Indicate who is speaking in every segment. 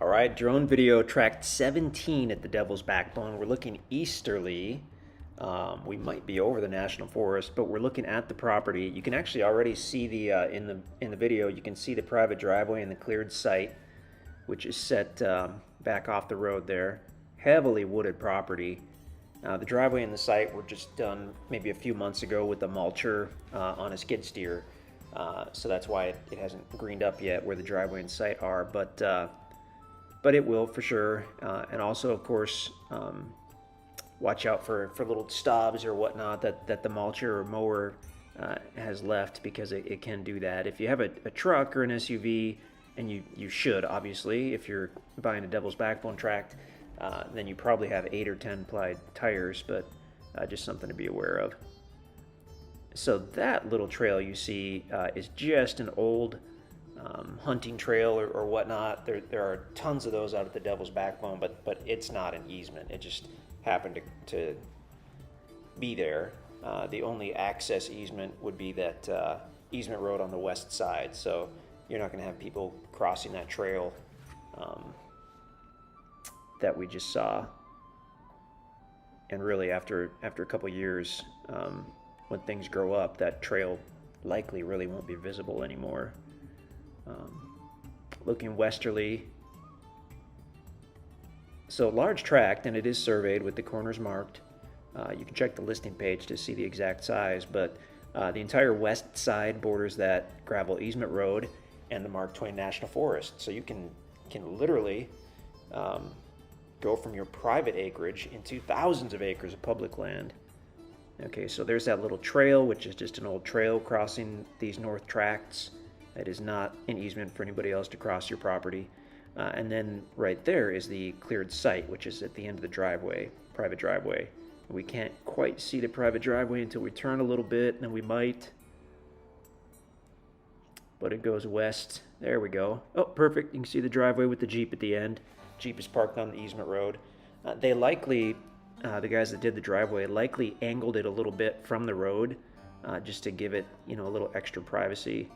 Speaker 1: All right, drone video tracked 17 at the Devil's Backbone. We're looking easterly. We might be over the national forest, but we're looking at the property. You can actually already see the in the video. You can see the private driveway and the cleared site, which is set back off the road there. Heavily wooded property. The driveway and the site were just done maybe a few months ago with the mulcher on a skid steer, so that's why it hasn't greened up yet where the driveway and site are, but it will for sure. And also, of course, watch out for little stubs or whatnot that the mulcher or mower has left, because it can do that. If you have a truck or an SUV, and you should, obviously, if you're buying a Devil's Backbone tract, then you probably have 8 or 10 ply tires, but just something to be aware of. So that little trail you see is just an old hunting trail or whatnot. There are tons of those out at the Devil's Backbone, but it's not an easement. It just happened to be there. The only access easement would be that easement road on the west side, so you're not going to have people crossing that trail that we just saw. And really, after a couple years, when things grow up, that trail likely really won't be visible anymore. Looking westerly, so large tract, and it is surveyed with the corners marked. You can check the listing page to see the exact size, but the entire west side borders that gravel easement road and the Mark Twain National Forest. So you can literally go from your private acreage into thousands of acres of public land. Okay, so there's that little trail, which is just an old trail crossing these north tracts. It is not an easement for anybody else to cross your property. And then right there is the cleared site, which is at the end of the driveway, private driveway. We can't quite see the private driveway until we turn a little bit, and then we might. But it goes west. There we go. Oh, perfect. You can see the driveway with the Jeep at the end. Jeep is parked on the easement road. They likely, the guys that did the driveway, likely angled it a little bit from the road just to give it, a little extra privacy.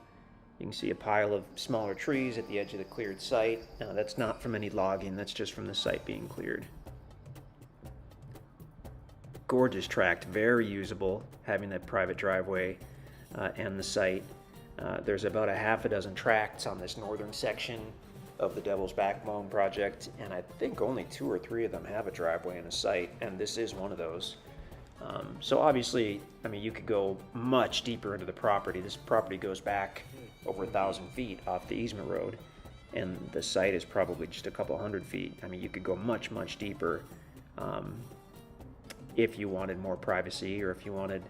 Speaker 1: You can see a pile of smaller trees at the edge of the cleared site. That's not from any logging, that's just from the site being cleared. Gorgeous tract, very usable, having that private driveway and the site. There's about a half a dozen tracts on this northern section of the Devil's Backbone project, and I think only 2 or 3 of them have a driveway and a site, and this is one of those. So obviously, you could go much deeper into the property. This property goes back over 1,000 feet off the easement road, and the site is probably just a couple hundred feet. You could go much, much deeper if you wanted more privacy, or if you wanted,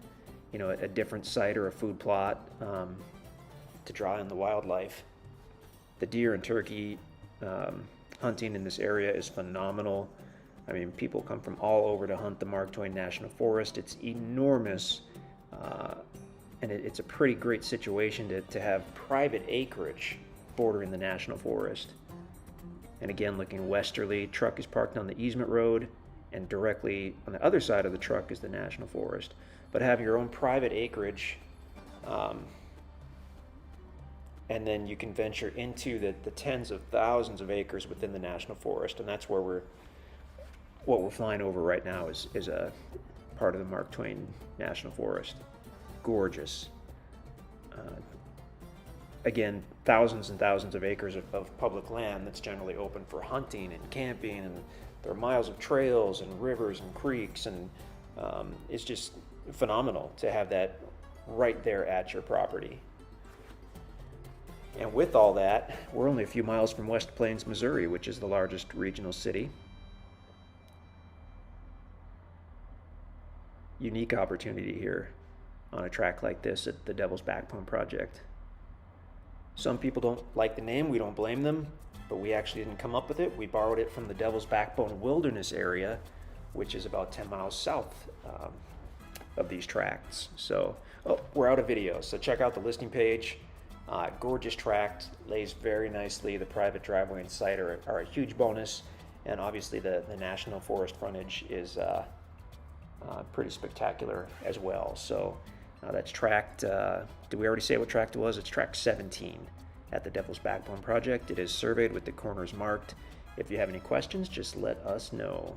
Speaker 1: a different site or a food plot to draw in the wildlife. The deer and turkey hunting in this area is phenomenal. People come from all over to hunt the Mark Twain National Forest. It's enormous, and it's a pretty great situation to have private acreage bordering the National Forest. And again, looking westerly, truck is parked on the easement road, and directly on the other side of the truck is the National Forest. But having your own private acreage, and then you can venture into the tens of thousands of acres within the National Forest, and that's where what we're flying over right now is a part of the Mark Twain National Forest. Gorgeous. Again, thousands and thousands of acres of public land that's generally open for hunting and camping, and there are miles of trails and rivers and creeks, and it's just phenomenal to have that right there at your property. And with all that, we're only a few miles from West Plains, Missouri, which is the largest regional city. Unique opportunity here on a track like this at the Devil's Backbone project. Some people don't like the name, we don't blame them, but we actually didn't come up with it. We borrowed it from the Devil's Backbone Wilderness area, which is about 10 miles south of these tracts. So, we're out of video, so check out the listing page. Gorgeous tract, lays very nicely. The private driveway and site are a huge bonus, and obviously the National Forest frontage is pretty spectacular as well. So that's tract, did we already say what tract it was? It's tract 17 at the Devil's Backbone project. It is surveyed with the corners marked, If you have any questions, just let us know.